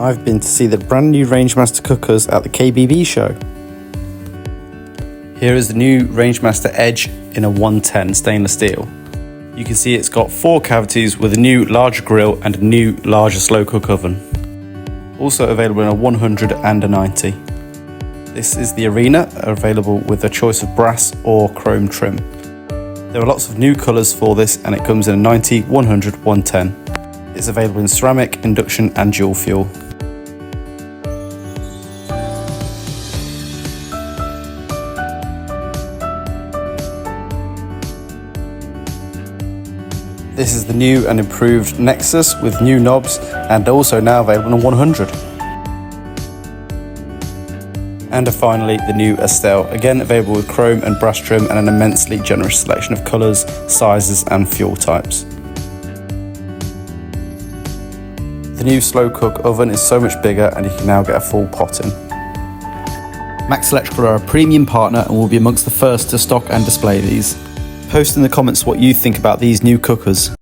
I've been to see the brand new Rangemaster cookers at the KBB show. Here is the new Rangemaster Edge in a 110 stainless steel. You can see it's got 4 cavities with a new larger grill and a new larger slow cook oven. Also available in a 100 and a 90. This is the Arena, available with a choice of brass or chrome trim. There are lots of new colours for this and it comes in a 90, 100, 110. It's available in ceramic, induction and dual fuel. This is the new and improved Nexus with new knobs and also now available in 100. And finally the new Estelle, again available with chrome and brass trim and an immensely generous selection of colours, sizes and fuel types. The new slow cook oven is so much bigger and you can now get a full pot in. Max Electrical are a premium partner and will be amongst the first to stock and display these. Post in the comments what you think about these new cookers.